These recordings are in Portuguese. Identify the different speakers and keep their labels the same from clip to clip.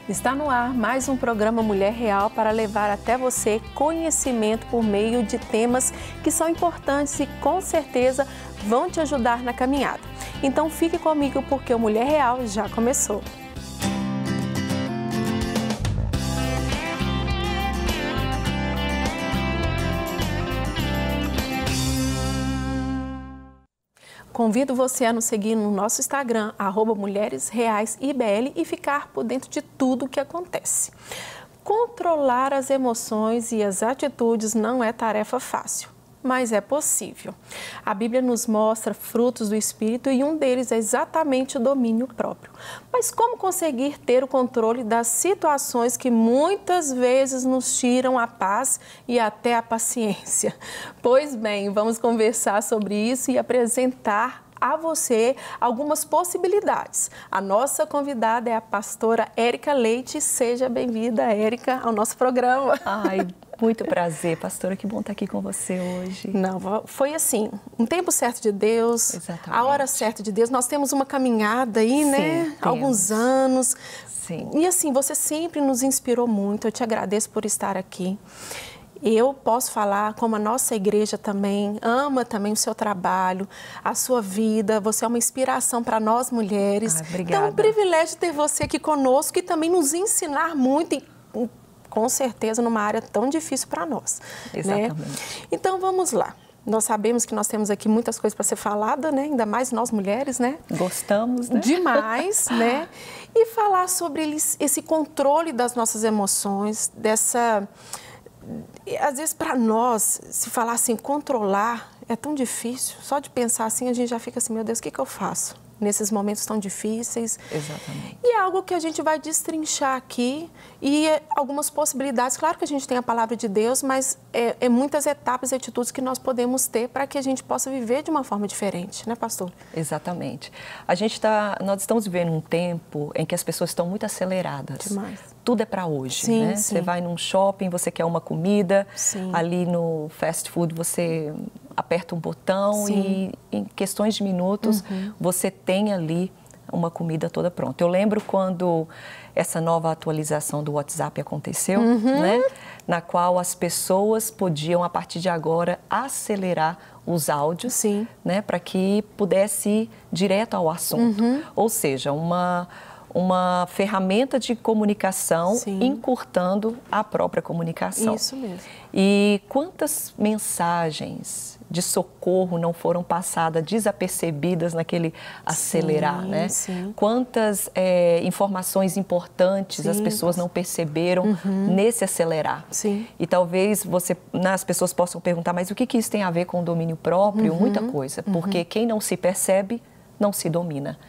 Speaker 1: Está no ar mais um programa Mulher Real para levar até você conhecimento por meio de temas que são importantes e com certeza vão te ajudar na caminhada. Então fique comigo porque o Mulher Real já começou. Convido você a nos seguir no nosso Instagram, @mulheresreaisibl, e ficar por dentro de tudo o que acontece. Controlar as emoções e as atitudes não é tarefa fácil, mas é possível. A Bíblia nos mostra frutos do Espírito e um deles é exatamente o domínio próprio. Mas como conseguir ter o controle das situações que muitas vezes nos tiram a paz e até a paciência? Pois bem, vamos conversar sobre isso e apresentar a você algumas possibilidades. A nossa convidada é a pastora Érica Leite. Seja bem-vinda, Érica, ao nosso programa.
Speaker 2: Ai, muito prazer, pastora, que bom estar aqui com você hoje.
Speaker 1: Não, foi assim, um tempo certo de Deus,
Speaker 2: exatamente,
Speaker 1: a hora certa de Deus. Nós temos uma caminhada aí, sim, né?
Speaker 2: Temos.
Speaker 1: Alguns anos.
Speaker 2: Sim.
Speaker 1: E assim, você sempre nos inspirou muito. Eu te agradeço por estar aqui. Eu posso falar como a nossa igreja também ama também o seu trabalho, a sua vida. Você é uma inspiração para nós mulheres.
Speaker 2: Obrigada.
Speaker 1: Então é um privilégio ter você aqui conosco e também nos ensinar muito, e com certeza numa área tão difícil para nós.
Speaker 2: Exatamente.
Speaker 1: Né? Então vamos lá. Nós sabemos que nós temos aqui muitas coisas para ser falada, né? Ainda mais nós mulheres, né?
Speaker 2: Gostamos, né?
Speaker 1: Demais, né? E falar sobre esse controle das nossas emoções, dessa... Às vezes, para nós, se falar assim, controlar, é tão difícil. Só de pensar assim, a gente já fica assim, meu Deus, o que eu faço nesses momentos tão difíceis?
Speaker 2: Exatamente.
Speaker 1: E é algo que a gente vai destrinchar aqui e algumas possibilidades. Claro que a gente tem a palavra de Deus, mas é muitas etapas e atitudes que nós podemos ter para que a gente possa viver de uma forma diferente, né, pastor?
Speaker 2: Exatamente. Nós estamos vivendo um tempo em que as pessoas estão muito aceleradas.
Speaker 1: Demais.
Speaker 2: Tudo é para hoje,
Speaker 1: sim,
Speaker 2: né?
Speaker 1: Sim.
Speaker 2: Você vai num shopping, você quer uma comida,
Speaker 1: sim.
Speaker 2: Ali no fast food você aperta um botão
Speaker 1: sim.
Speaker 2: e em questões de minutos você tem ali uma comida toda pronta. Eu lembro quando essa nova atualização do WhatsApp aconteceu, né? Na qual as pessoas podiam, a partir de agora, acelerar os áudios,
Speaker 1: sim.
Speaker 2: né? Para que pudesse ir direto ao assunto. Ou seja, uma ferramenta de comunicação, sim, encurtando a própria comunicação.
Speaker 1: Isso mesmo.
Speaker 2: E quantas mensagens de socorro não foram passadas desapercebidas naquele acelerar,
Speaker 1: sim,
Speaker 2: né?
Speaker 1: Sim.
Speaker 2: Quantas informações importantes sim, as pessoas não perceberam nesse acelerar.
Speaker 1: Sim.
Speaker 2: E talvez as pessoas possam perguntar, mas o que isso tem a ver com o domínio próprio? Muita coisa, porque quem não se percebe, não se domina.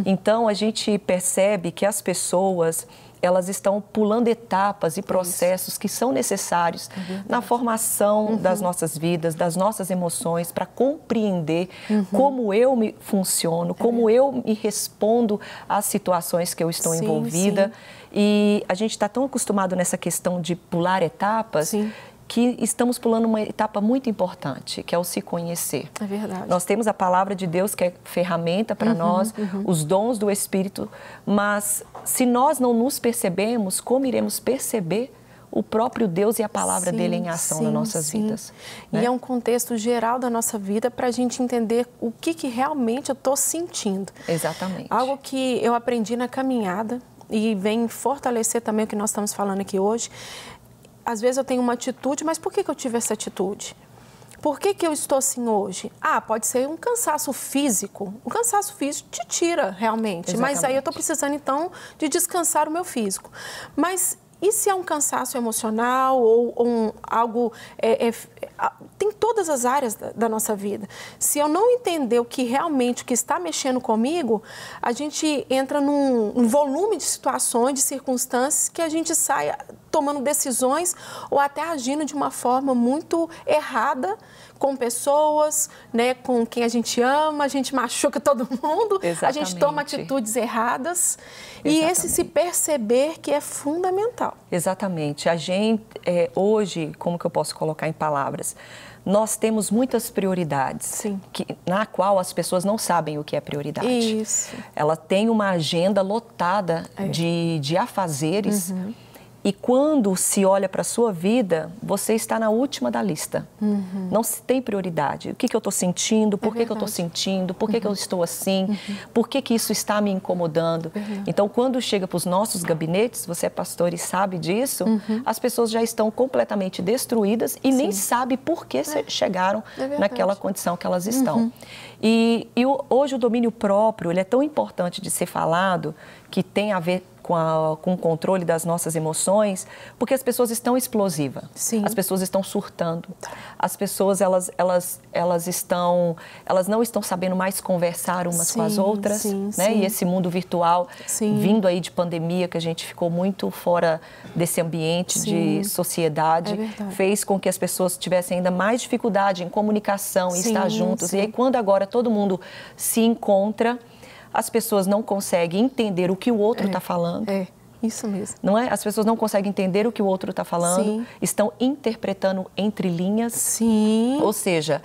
Speaker 2: Então, a gente percebe que as pessoas, elas estão pulando etapas e processos que são necessários na formação das nossas vidas, das nossas emoções, para compreender como eu me funciono, como eu me respondo às situações que eu estou
Speaker 1: sim,
Speaker 2: envolvida.
Speaker 1: Sim.
Speaker 2: E a gente está tão acostumado nessa questão de pular etapas,
Speaker 1: sim,
Speaker 2: que estamos pulando uma etapa muito importante, que é o se conhecer.
Speaker 1: É verdade.
Speaker 2: Nós temos a palavra de Deus, que é ferramenta para nós, os dons do Espírito, mas se nós não nos percebemos, como iremos perceber o próprio Deus e a palavra
Speaker 1: sim,
Speaker 2: dele em ação nas nossas vidas?
Speaker 1: E
Speaker 2: né?
Speaker 1: é um contexto geral da nossa vida para a gente entender o que realmente eu estou sentindo.
Speaker 2: Exatamente.
Speaker 1: Algo que eu aprendi na caminhada e vem fortalecer também o que nós estamos falando aqui hoje. Às vezes eu tenho uma atitude, mas por que eu tive essa atitude? Por que eu estou assim hoje? Pode ser um cansaço físico. O cansaço físico te tira realmente.
Speaker 2: Exatamente.
Speaker 1: Mas aí eu estou precisando então de descansar o meu físico. Mas e se é um cansaço emocional ou algo... tem todas as áreas da nossa vida. Se eu não entender o que realmente o que está mexendo comigo, a gente entra num volume de situações, de circunstâncias que a gente sai tomando decisões ou até agindo de uma forma muito errada com pessoas, né, com quem a gente ama, a gente machuca todo mundo,
Speaker 2: Exatamente.
Speaker 1: A gente toma atitudes erradas.
Speaker 2: Exatamente.
Speaker 1: E esse se perceber que é fundamental.
Speaker 2: Exatamente. A gente, hoje, como que eu posso colocar em palavras? nós temos muitas prioridades, na qual as pessoas não sabem o que é prioridade.
Speaker 1: Isso.
Speaker 2: Ela tem uma agenda lotada de afazeres. E quando se olha para a sua vida, você está na última da lista. Não se tem prioridade. O que eu estou sentindo? Por que eu estou sentindo? Por que eu estou assim? Por que isso está me incomodando? Então, quando chega para os nossos gabinetes, você é pastor e sabe disso, as pessoas já estão completamente destruídas e nem sabem por que chegaram naquela condição que elas estão. E hoje o domínio próprio, ele é tão importante de ser falado, que tem a ver com o controle das nossas emoções, porque as pessoas estão explosivas, as pessoas estão surtando, as pessoas elas não estão sabendo mais conversar umas com as outras, né? E esse mundo virtual, vindo aí de pandemia, que a gente ficou muito fora desse ambiente de sociedade, fez com que as pessoas tivessem ainda mais dificuldade em comunicação e estar juntos. E aí, quando agora todo mundo se encontra, as pessoas não conseguem entender o que o outro está falando.
Speaker 1: Isso mesmo.
Speaker 2: Não é? As pessoas não conseguem entender o que o outro está falando, estão interpretando entre linhas. Ou seja,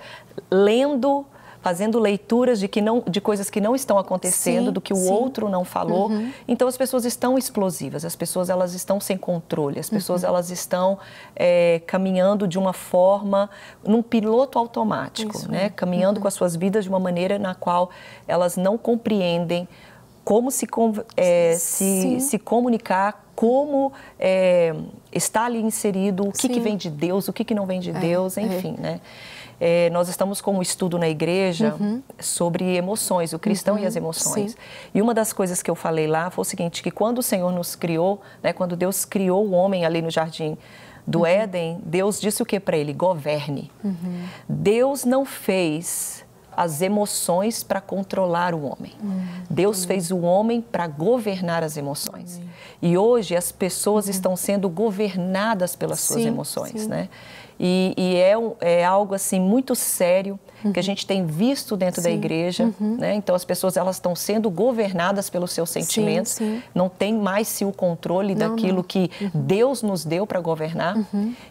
Speaker 2: lendo, fazendo leituras de coisas que não estão acontecendo, do que o outro não falou. Então, as pessoas estão explosivas, as pessoas elas estão sem controle, as pessoas elas estão caminhando de uma forma, num piloto automático, né? Caminhando com as suas vidas de uma maneira na qual elas não compreendem como se comunicar, como está ali inserido, o que vem de Deus, o que não vem de Deus, enfim, né? Nós estamos com um estudo na igreja sobre emoções, o cristão e as emoções. E uma das coisas que eu falei lá foi o seguinte, que quando o Senhor nos criou, né, quando Deus criou o homem ali no jardim do Éden, Deus disse o que para ele? Governe. Deus não fez as emoções para controlar o homem. Deus fez o homem para governar as emoções. E hoje as pessoas estão sendo governadas pelas suas emoções, né? E é algo assim muito sério que a gente tem visto dentro da igreja, né? Então as pessoas elas estão sendo governadas pelos seus sentimentos, não tem mais o controle daquilo que Deus nos deu para governar,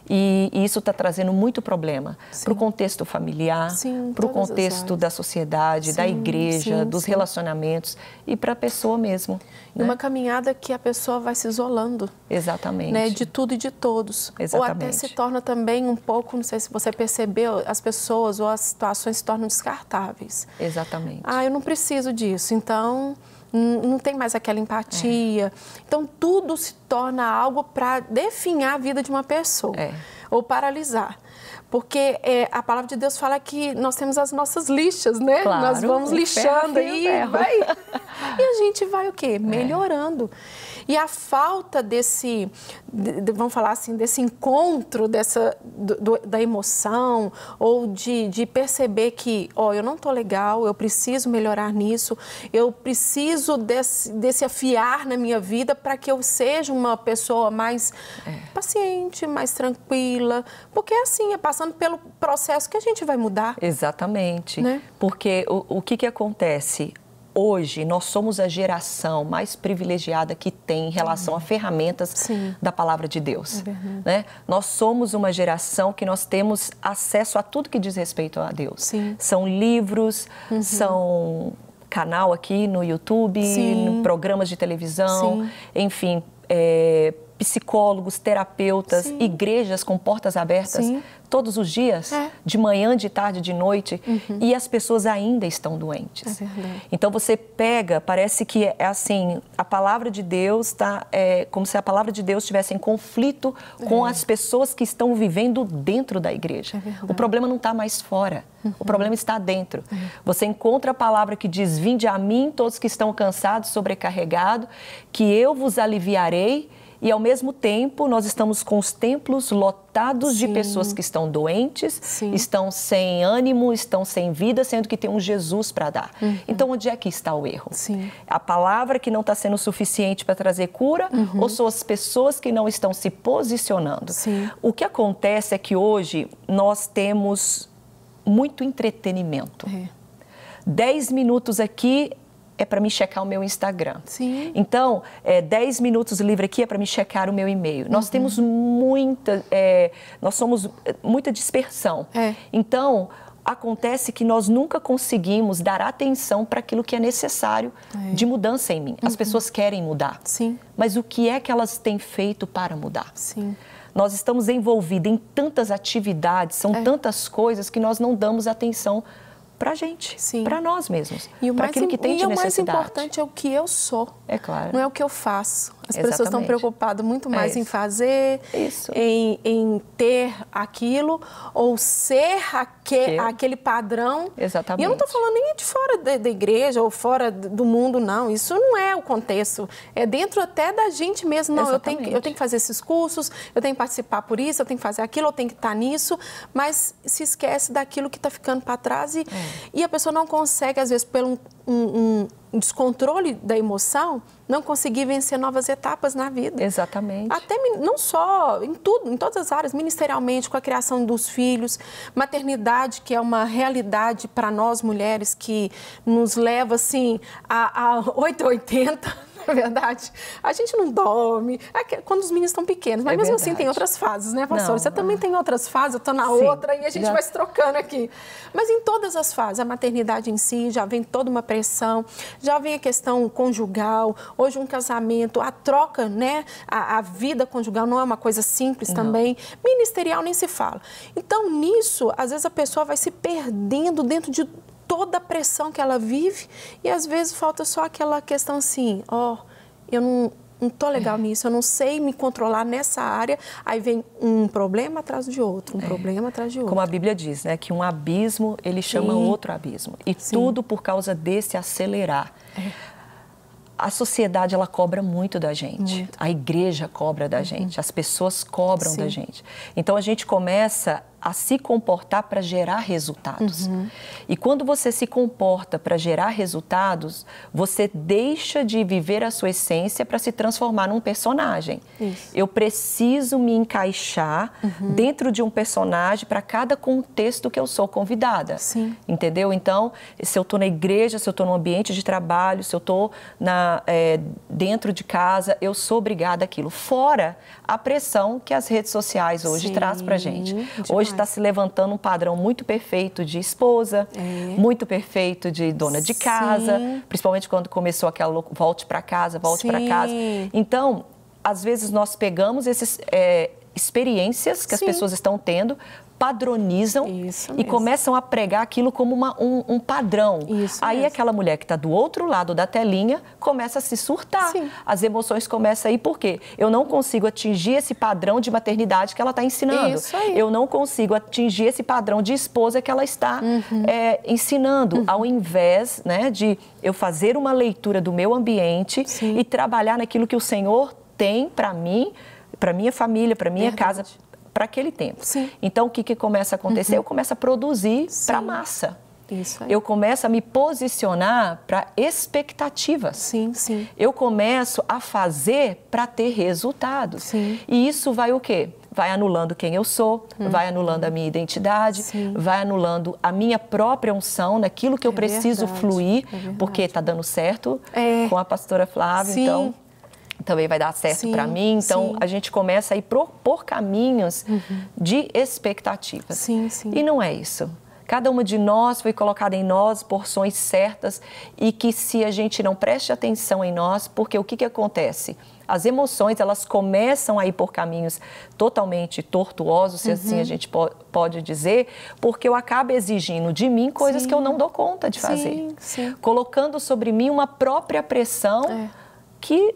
Speaker 2: e isso está trazendo muito problema para o contexto familiar, para o contexto da sociedade, da igreja, dos relacionamentos e para a pessoa mesmo. Né?
Speaker 1: Uma caminhada que a pessoa vai se isolando.
Speaker 2: Exatamente.
Speaker 1: Né? De tudo e de todos.
Speaker 2: Exatamente.
Speaker 1: Ou até se torna também um pouco, não sei se você percebeu, as pessoas ou as situações se tornam descartáveis.
Speaker 2: Exatamente.
Speaker 1: Eu não preciso disso, então não tem mais aquela empatia. Então tudo se torna algo para definhar a vida de uma pessoa ou paralisar. Porque a palavra de Deus fala que nós temos as nossas lixas, né?
Speaker 2: Claro,
Speaker 1: nós vamos lixando aí e a gente vai o quê? Melhorando. E a falta desse, vamos falar assim, desse encontro, da emoção, ou de perceber que, eu não estou legal, eu preciso melhorar nisso, eu preciso desse afiar na minha vida para que eu seja uma pessoa mais paciente, mais tranquila, porque assim, é passando pelo processo que a gente vai mudar.
Speaker 2: Exatamente,
Speaker 1: né?
Speaker 2: Porque o que acontece? Hoje, nós somos a geração mais privilegiada que tem em relação a ferramentas da palavra de Deus. Né? Nós somos uma geração que nós temos acesso a tudo que diz respeito a Deus. São livros, são canal aqui no YouTube, programas de televisão, enfim, psicólogos, terapeutas, igrejas com portas abertas todos os dias, de manhã, de tarde, de noite, e as pessoas ainda estão doentes. Então você pega, parece que é assim, a palavra de Deus está como se a palavra de Deus estivesse em conflito com as pessoas que estão vivendo dentro da igreja. O problema não está mais fora, o problema está dentro. Você encontra a palavra que diz: vinde a mim todos que estão cansados, sobrecarregados, que eu vos aliviarei. E, ao mesmo tempo, nós estamos com os templos lotados de pessoas que estão doentes, estão sem ânimo, estão sem vida, sendo que tem um Jesus para dar. Então, onde é que está o erro? A palavra que não está sendo suficiente para trazer cura ou são as pessoas que não estão se posicionando? O que acontece é que hoje nós temos muito entretenimento. 10 minutos aqui é para me checar o meu Instagram.
Speaker 1: Sim.
Speaker 2: Então, 10 minutos livre aqui é para me checar o meu e-mail. Nós temos nós somos muita dispersão. Então, acontece que nós nunca conseguimos dar atenção para aquilo que é necessário de mudança em mim. As pessoas querem mudar.
Speaker 1: Sim.
Speaker 2: Mas o que é que elas têm feito para mudar?
Speaker 1: Sim.
Speaker 2: Nós estamos envolvidos em tantas atividades, são tantas coisas que nós não damos atenção para a gente, para nós mesmos, para aquilo que tem de necessidade.
Speaker 1: E o mais importante é o que eu sou.
Speaker 2: É claro.
Speaker 1: Não é o que eu faço. As
Speaker 2: Exatamente.
Speaker 1: pessoas estão preocupadas muito mais em fazer, em ter aquilo, ou ser aquele padrão.
Speaker 2: Exatamente.
Speaker 1: E eu não estou falando nem de fora da igreja ou fora do mundo, não. Isso não é o contexto. É dentro até da gente mesmo. Não, eu tenho que fazer esses cursos, eu tenho que participar por isso, eu tenho que fazer aquilo, eu tenho que estar nisso, mas se esquece daquilo que está ficando para trás e a pessoa não consegue, às vezes, pelo um descontrole da emoção, não conseguir vencer novas etapas na vida.
Speaker 2: Exatamente.
Speaker 1: Até não só, em tudo, em todas as áreas, ministerialmente, com a criação dos filhos, maternidade, que é uma realidade para nós mulheres que nos leva, assim, a 880. É verdade. A gente não dorme quando os meninos estão pequenos, mas mesmo assim tem outras fases, né, pastor? Você também tem outras fases, eu estou na outra e a gente vai se trocando aqui. Mas em todas as fases, a maternidade em si já vem toda uma pressão, já vem a questão conjugal, hoje um casamento, a troca, né, a vida conjugal não é uma coisa simples também, ministerial nem se fala. Então nisso, às vezes a pessoa vai se perdendo dentro de toda a pressão que ela vive e às vezes falta só aquela questão assim, eu não tô legal nisso, eu não sei me controlar nessa área, aí vem um problema atrás de outro, um problema atrás de outro.
Speaker 2: Como a Bíblia diz, né, que um abismo, ele chama outro abismo. E tudo por causa desse acelerar. A sociedade, ela cobra muito da gente. A igreja cobra da gente, as pessoas cobram da gente. Então, a gente começa a se comportar para gerar resultados. E quando você se comporta para gerar resultados, você deixa de viver a sua essência para se transformar num personagem. Eu preciso me encaixar dentro de um personagem para cada contexto que eu sou convidada. Entendeu? Então, se eu estou na igreja, se eu estou no ambiente de trabalho, se eu estou dentro de casa, eu sou obrigada àquilo. Fora a pressão que as redes sociais hoje traz para a gente. Hoje está se levantando um padrão muito perfeito de esposa, muito perfeito de dona de casa, principalmente quando começou aquela volte para casa, volte para casa. Então, às vezes nós pegamos essas experiências que as pessoas estão tendo, padronizam e começam a pregar aquilo como um padrão. Aí aquela mulher que está do outro lado da telinha começa a se surtar. As emoções começam a ir, por quê? Eu não consigo atingir esse padrão de maternidade que ela está ensinando. Eu não consigo atingir esse padrão de esposa que ela está ensinando. Ao invés, né, de eu fazer uma leitura do meu ambiente e trabalhar naquilo que o Senhor tem para mim, para minha família, para minha casa, para aquele tempo. Então, o que começa a acontecer? Eu começo a produzir para a massa. Eu começo a me posicionar para expectativas. Eu começo a fazer para ter resultados. E isso vai o quê? Vai anulando quem eu sou, vai anulando a minha identidade, vai anulando a minha própria unção naquilo que eu preciso fluir, porque está dando certo com a pastora Flávia, então também vai dar certo para mim. Então, a gente começa a ir por caminhos de expectativas. E não é isso. Cada uma de nós foi colocada em nós porções certas e que se a gente não preste atenção em nós, porque o que acontece? As emoções, elas começam a ir por caminhos totalmente tortuosos, se assim a gente pode dizer, porque eu acabo exigindo de mim coisas que eu não dou conta de fazer. Colocando sobre mim uma própria pressão que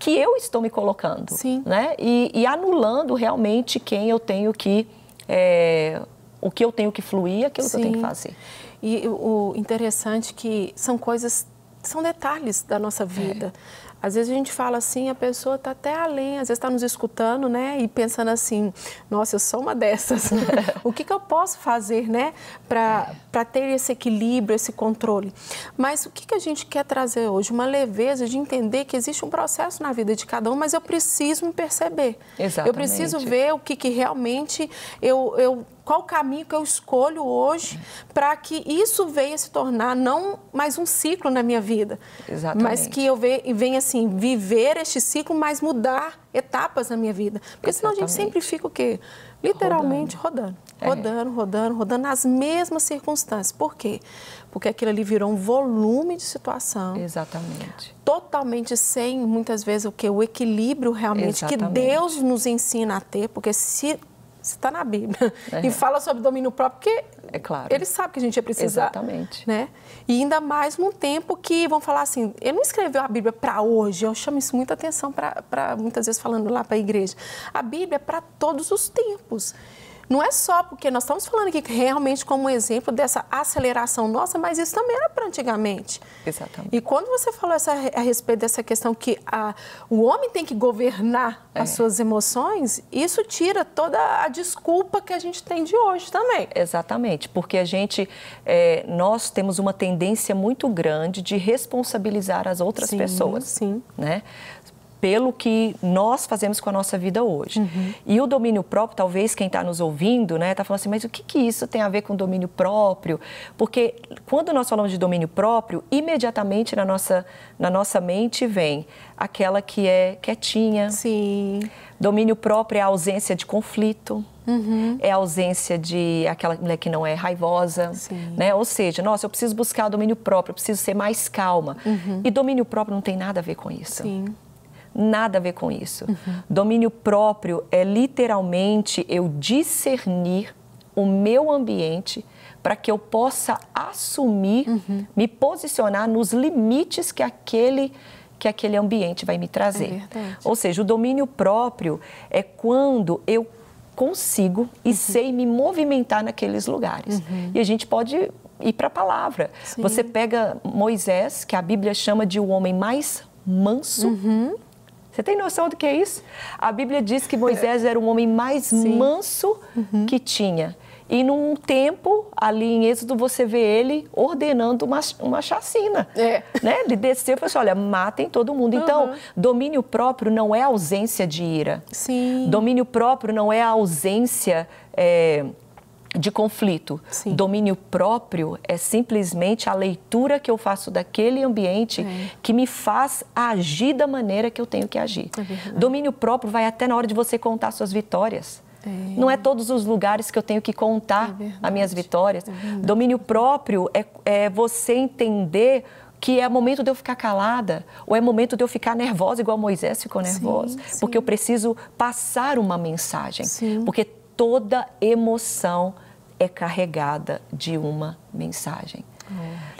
Speaker 2: eu estou me colocando, né? E anulando realmente quem eu tenho que, o que eu tenho que fluir, aquilo que eu tenho que fazer.
Speaker 1: E o interessante é que são coisas, são detalhes da nossa vida. Às vezes a gente fala assim, a pessoa está até além, às vezes está nos escutando, né? E pensando assim, nossa, eu sou uma dessas. O que eu posso fazer, né? Para ter esse equilíbrio, esse controle. Mas o que a gente quer trazer hoje? Uma leveza de entender que existe um processo na vida de cada um, mas eu preciso me perceber. Eu preciso ver o que realmente eu qual o caminho que eu escolho hoje para que isso venha se tornar não mais um ciclo na minha vida,
Speaker 2: Exatamente.
Speaker 1: mas que eu venha assim, viver este ciclo, mas mudar etapas na minha vida. Porque senão a gente sempre fica o quê? Literalmente rodando nas mesmas circunstâncias. Por quê? Porque aquilo ali virou um volume de situação.
Speaker 2: Exatamente.
Speaker 1: Totalmente sem, muitas vezes, o equilíbrio realmente que Deus nos ensina a ter, porque se está na Bíblia e fala sobre domínio próprio, porque
Speaker 2: claro.
Speaker 1: Ele sabe que a gente ia precisar.
Speaker 2: Exatamente.
Speaker 1: Né? E ainda mais num tempo que, vão falar assim, ele não escreveu a Bíblia para hoje, eu chamo isso muita atenção, para muitas vezes falando lá para a igreja. A Bíblia é para todos os tempos. Não é só porque nós estamos falando aqui realmente como um exemplo dessa aceleração nossa, mas isso também era para antigamente.
Speaker 2: Exatamente.
Speaker 1: E quando você falou a respeito dessa questão que o homem tem que governar as suas emoções, isso tira toda a desculpa que a gente tem de hoje também.
Speaker 2: Exatamente, porque nós temos uma tendência muito grande de responsabilizar as outras pessoas.
Speaker 1: Sim.
Speaker 2: Né? Pelo que nós fazemos com a nossa vida hoje. E o domínio próprio, talvez quem está nos ouvindo, né, está falando assim, mas o que isso tem a ver com domínio próprio? Porque quando nós falamos de domínio próprio, imediatamente na nossa mente vem aquela que é quietinha.
Speaker 1: Sim.
Speaker 2: Domínio próprio é a ausência de conflito. É a ausência de aquela mulher que não é raivosa, né? Ou seja, nossa, eu preciso buscar o domínio próprio, eu preciso ser mais calma. E domínio próprio não tem nada a ver com isso.
Speaker 1: Sim.
Speaker 2: Nada a ver com isso. Domínio próprio é literalmente eu discernir o meu ambiente para que eu possa assumir, me posicionar nos limites que aquele ambiente vai me trazer. Ou seja, o domínio próprio é quando eu consigo e sei me movimentar naqueles lugares. E a gente pode ir para a palavra. Você pega Moisés, que a Bíblia chama de o homem mais manso. Você tem noção do que é isso? A Bíblia diz que Moisés era o homem mais manso que tinha. E num tempo, ali em Êxodo, você vê ele ordenando uma chacina. Né? Ele desceu e falou assim, olha, matem todo mundo. Então, domínio próprio não é ausência de ira. Domínio próprio não é a ausência de conflito. Domínio próprio é simplesmente a leitura que eu faço daquele ambiente que me faz agir da maneira que eu tenho que agir. Domínio próprio vai até na hora de você contar suas vitórias. Não é todos os lugares que eu tenho que contar as minhas vitórias. Domínio próprio é você entender que é momento de eu ficar calada, ou é momento de eu ficar nervosa, igual Moisés ficou nervoso, porque eu preciso passar uma mensagem. Porque toda emoção é carregada de uma mensagem.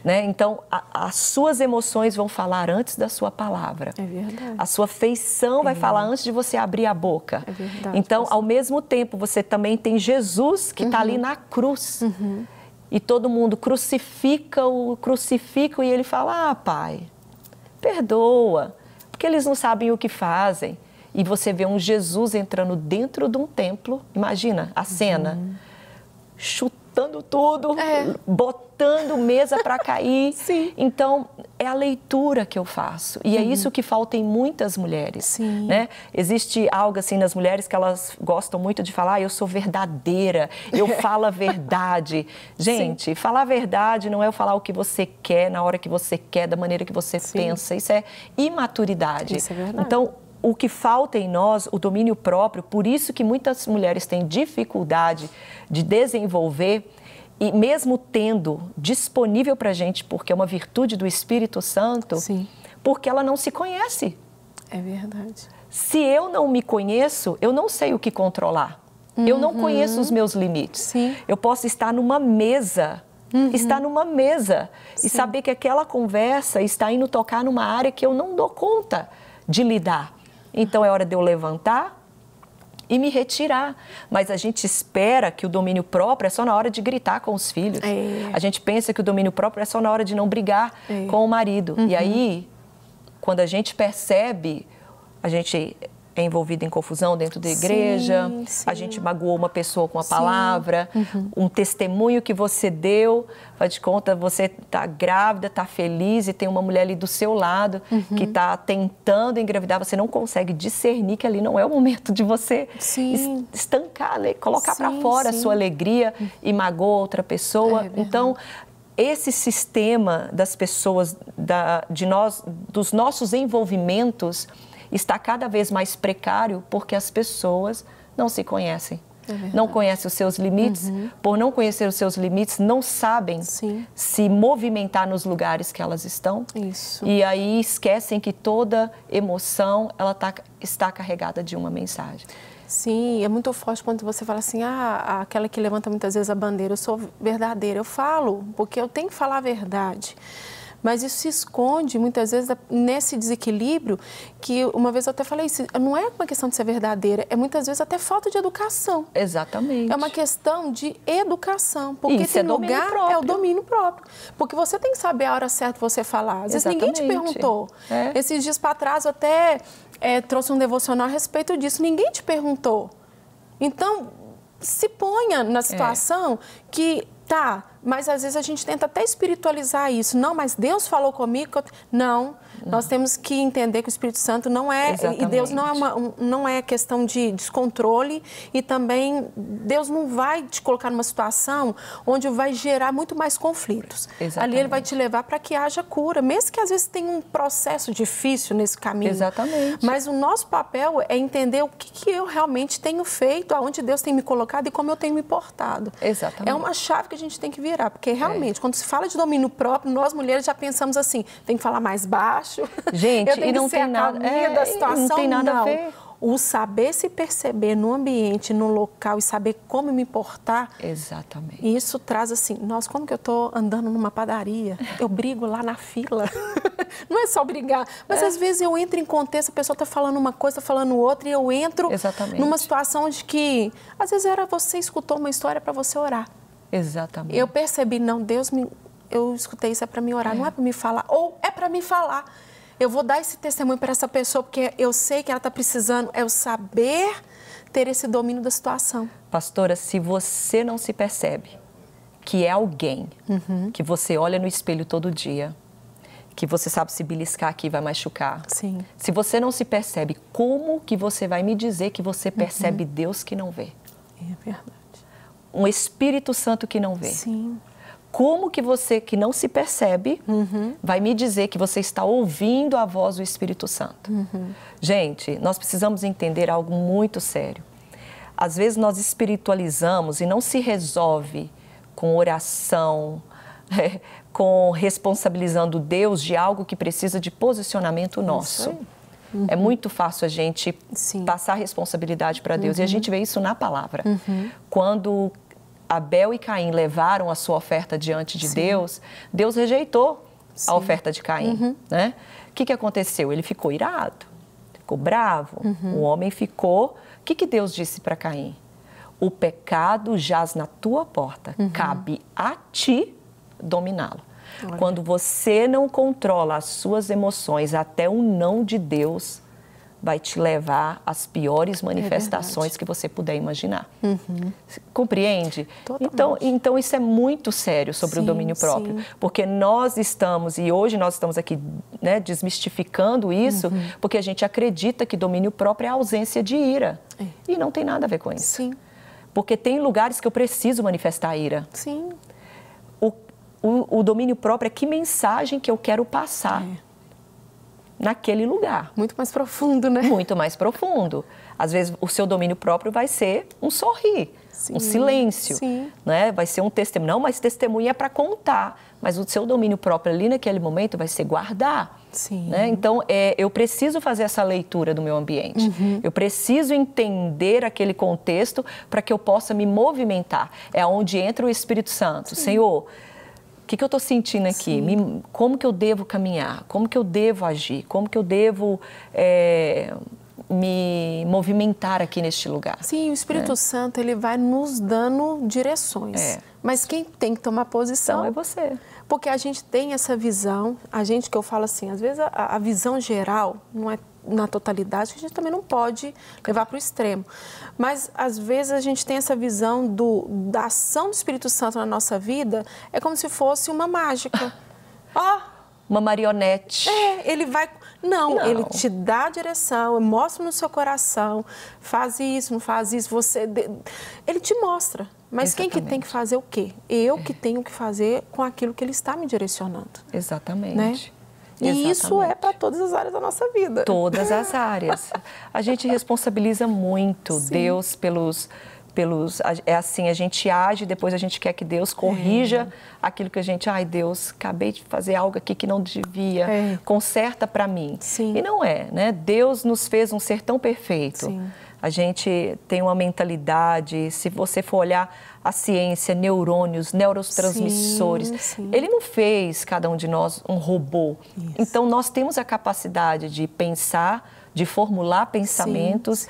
Speaker 2: Né? Então, as suas emoções vão falar antes da sua palavra. A sua feição vai falar antes de você abrir a boca. Então, ao mesmo tempo, você também tem Jesus que está ali na cruz. E todo mundo crucifica-o e ele fala, Pai, perdoa, porque eles não sabem o que fazem. E você vê um Jesus entrando dentro de um templo, imagina a cena, chutando tudo, botando mesa para cair. Então, é a leitura que eu faço. E é isso que falta em muitas mulheres. Né? Existe algo assim nas mulheres que elas gostam muito de falar, eu sou verdadeira, eu falo a verdade. Gente, falar a verdade não é eu falar o que você quer, na hora que você quer, da maneira que você pensa. Isso é imaturidade.
Speaker 1: Isso é verdade.
Speaker 2: Então, o que falta em nós, o domínio próprio, por isso que muitas mulheres têm dificuldade de desenvolver, e mesmo tendo disponível para a gente, porque é uma virtude do Espírito Santo, porque ela não se conhece.
Speaker 1: É verdade.
Speaker 2: Se eu não me conheço, eu não sei o que controlar. Eu não conheço os meus limites. Eu posso estar numa mesa, e saber que aquela conversa está indo tocar numa área que eu não dou conta de lidar. Então, é hora de eu levantar e me retirar. Mas a gente espera que o domínio próprio é só na hora de gritar com os filhos. A gente pensa que o domínio próprio é só na hora de não brigar com o marido. E aí, quando a gente percebe, a gente é envolvido em confusão dentro da igreja,
Speaker 1: sim.
Speaker 2: a gente magoou uma pessoa com a palavra, um testemunho que você deu, faz de conta, você está grávida, está feliz e tem uma mulher ali do seu lado que está tentando engravidar, você não consegue discernir que ali não é o momento de você estancar, colocar para fora a sua alegria e magoa outra pessoa. Então, esse sistema das pessoas, dos nossos envolvimentos, está cada vez mais precário porque as pessoas não se conhecem. Não conhecem os seus limites. Por não conhecer os seus limites, não sabem se movimentar nos lugares que elas estão.
Speaker 1: Isso.
Speaker 2: E aí esquecem que toda emoção está carregada de uma mensagem.
Speaker 1: Sim, é muito forte quando você fala assim, aquela que levanta muitas vezes a bandeira, eu sou verdadeira. Eu falo, porque eu tenho que falar a verdade. Mas isso se esconde, muitas vezes, nesse desequilíbrio, que uma vez eu até falei isso, não é uma questão de ser verdadeira, é muitas vezes até falta de educação.
Speaker 2: Exatamente.
Speaker 1: É uma questão de educação, porque
Speaker 2: isso,
Speaker 1: tem lugar, é o domínio próprio. Porque você tem que saber a hora certa de você falar. Às vezes ninguém te perguntou. Esses dias para trás eu até trouxe um devocional a respeito disso, ninguém te perguntou. Então, se ponha na situação que... mas às vezes a gente tenta até espiritualizar isso. Não, mas Deus falou comigo. Não, nós temos que entender que o Espírito Santo não é...
Speaker 2: Exatamente.
Speaker 1: E Deus não é questão de descontrole e também Deus não vai te colocar numa situação onde vai gerar muito mais conflitos.
Speaker 2: Exatamente.
Speaker 1: Ali Ele vai te levar para que haja cura, mesmo que às vezes tenha um processo difícil nesse caminho.
Speaker 2: Exatamente.
Speaker 1: Mas o nosso papel é entender o que eu realmente tenho feito, aonde Deus tem me colocado e como eu tenho me portado.
Speaker 2: Exatamente.
Speaker 1: É uma chave que a gente tem que virar, porque realmente, quando se fala de domínio próprio, nós mulheres já pensamos assim, tem que falar mais baixo,
Speaker 2: gente,
Speaker 1: eu tenho
Speaker 2: e não
Speaker 1: que ser
Speaker 2: tem
Speaker 1: a
Speaker 2: nada,
Speaker 1: da situação,
Speaker 2: não tem nada a ver.
Speaker 1: O saber se perceber no ambiente, no local e saber como me portar.
Speaker 2: Exatamente.
Speaker 1: Isso traz assim, nossa, como que eu estou andando numa padaria? Eu brigo lá na fila. Não é só brigar, mas às vezes eu entro em contexto, a pessoa está falando uma coisa, está falando outra, e eu entro numa situação de que, às vezes você escutou uma história para você orar.
Speaker 2: Exatamente.
Speaker 1: Eu percebi, não, eu escutei isso, é para me orar, não é para me falar, ou é para me falar. Eu vou dar esse testemunho para essa pessoa, porque eu sei que ela está precisando, é o saber ter esse domínio da situação.
Speaker 2: Pastora, se você não se percebe que é alguém que você olha no espelho todo dia, que você sabe se beliscar aqui vai machucar.
Speaker 1: Sim.
Speaker 2: Se você não se percebe, como que você vai me dizer que você percebe Deus que não vê?
Speaker 1: É verdade.
Speaker 2: Um Espírito Santo que não vê.
Speaker 1: Sim.
Speaker 2: Como que você que não se percebe vai me dizer que você está ouvindo a voz do Espírito Santo? Gente, nós precisamos entender algo muito sério. Às vezes nós espiritualizamos e não se resolve com oração, com responsabilizando Deus de algo que precisa de posicionamento nosso. É muito fácil a gente passar responsabilidade para Deus e a gente vê isso na palavra. Quando Abel e Caim levaram a sua oferta diante de Deus, Deus rejeitou a oferta de Caim. Né? O que aconteceu? Ele ficou irado, ficou bravo, o homem ficou... O que Deus disse para Caim? O pecado jaz na tua porta, cabe a ti dominá-lo. Quando você não controla as suas emoções, até o não de Deus vai te levar às piores manifestações que você puder imaginar. Compreende? Então, isso é muito sério sobre o domínio próprio. Porque nós estamos, e hoje nós estamos aqui desmistificando isso, porque a gente acredita que domínio próprio é a ausência de ira. E não tem nada a ver com isso.
Speaker 1: Sim.
Speaker 2: Porque tem lugares que eu preciso manifestar a ira.
Speaker 1: Sim.
Speaker 2: O domínio próprio é que mensagem que eu quero passar naquele lugar.
Speaker 1: Muito mais profundo, né?
Speaker 2: Muito mais profundo. Às vezes, o seu domínio próprio vai ser um sorrir, um silêncio, né? Vai ser um testemunho. Não, mas testemunho é para contar. Mas o seu domínio próprio ali naquele momento vai ser guardar. Né? Então, eu preciso fazer essa leitura do meu ambiente. Eu preciso entender aquele contexto para que eu possa me movimentar. É onde entra o Espírito Santo. Senhor, o que eu estou sentindo aqui? Como que eu devo caminhar? Como que eu devo agir? Como que eu devo me movimentar aqui neste lugar?
Speaker 1: Sim, o Espírito Santo, ele vai nos dando direções. Mas quem tem que tomar posição
Speaker 2: Então é você.
Speaker 1: Porque a gente tem essa visão, que eu falo assim, às vezes a visão geral não é na totalidade, que a gente também não pode levar para o extremo. Mas, às vezes, a gente tem essa visão da ação do Espírito Santo na nossa vida, é como se fosse uma mágica.
Speaker 2: Uma marionete.
Speaker 1: Ele vai... Não, ele te dá a direção, mostra no seu coração, faz isso, não faz isso, ele te mostra. Mas
Speaker 2: Exatamente.
Speaker 1: Quem que tem que fazer o quê? Eu que tenho que fazer com aquilo que ele está me direcionando.
Speaker 2: Exatamente.
Speaker 1: Né? E
Speaker 2: Exatamente.
Speaker 1: Isso é para todas as áreas da nossa vida.
Speaker 2: Todas as áreas. A gente responsabiliza muito Deus pelos... É assim, a gente age, depois a gente quer que Deus corrija aquilo que a gente... Ai, Deus, acabei de fazer algo aqui que não devia, conserta para mim.
Speaker 1: Sim.
Speaker 2: E não é, né? Deus nos fez um ser tão perfeito.
Speaker 1: Sim.
Speaker 2: A gente tem uma mentalidade, se você for olhar a ciência, neurônios, neurotransmissores,
Speaker 1: sim.
Speaker 2: Ele não fez cada um de nós um robô.
Speaker 1: Isso.
Speaker 2: Então, nós temos a capacidade de pensar, de formular pensamentos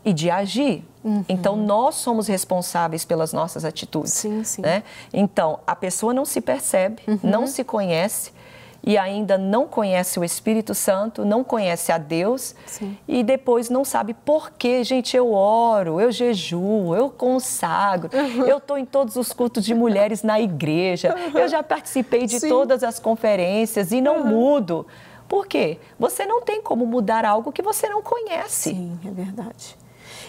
Speaker 2: e de agir. Então, nós somos responsáveis pelas nossas atitudes.
Speaker 1: Sim, sim.
Speaker 2: Né? Então, a pessoa não se percebe, não se conhece e ainda não conhece o Espírito Santo, não conhece a Deus e depois não sabe por que, gente, eu oro, eu jejuo, eu consagro, eu estou em todos os cultos de mulheres na igreja, eu já participei de todas as conferências e não mudo. Por quê? Você não tem como mudar algo que você não conhece.
Speaker 1: Sim, é verdade.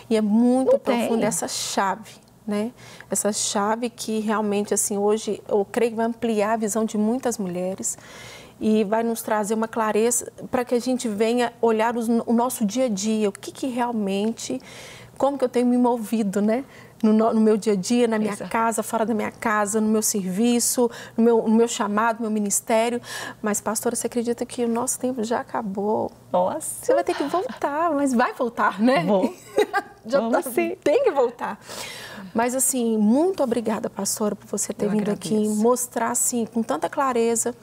Speaker 1: E é muito profunda essa chave, né? Essa chave que realmente, assim, hoje, eu creio que vai ampliar a visão de muitas mulheres e vai nos trazer uma clareza para que a gente venha olhar o nosso dia a dia, o que realmente, como que eu tenho me movido, né? No meu dia a dia, na minha casa, fora da minha casa, no meu serviço, no meu chamado, no meu ministério. Mas, pastora, você acredita que o nosso tempo já acabou?
Speaker 2: Nossa!
Speaker 1: Você vai ter que voltar, mas vai voltar, né?
Speaker 2: Vou.
Speaker 1: Tem que voltar. Mas, assim, muito obrigada, pastora, por você ter vindo aqui, mostrar, assim, com tanta clareza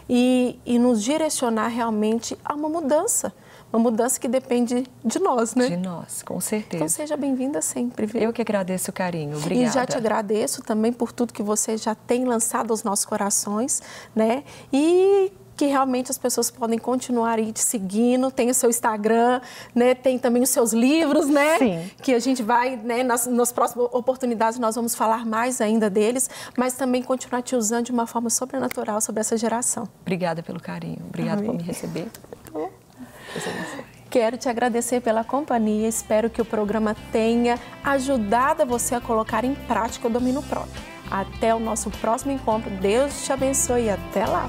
Speaker 1: e nos direcionar realmente a uma mudança. Uma mudança que depende de nós, né?
Speaker 2: De nós, com certeza.
Speaker 1: Então, seja bem-vinda sempre, viu?
Speaker 2: Eu que agradeço o carinho, obrigada.
Speaker 1: E já te agradeço também por tudo que você já tem lançado aos nossos corações, né? E que realmente as pessoas podem continuar aí te seguindo, tem o seu Instagram, né? Tem também os seus livros, né?
Speaker 2: Sim.
Speaker 1: Que a gente vai, né? Nas próximas oportunidades nós vamos falar mais ainda deles, mas também continuar te usando de uma forma sobrenatural sobre essa geração.
Speaker 2: Obrigada pelo carinho, obrigada por me receber.
Speaker 1: Quero te agradecer pela companhia, espero que o programa tenha ajudado você a colocar em prática o domínio próprio. Até o nosso próximo encontro, Deus te abençoe e até lá!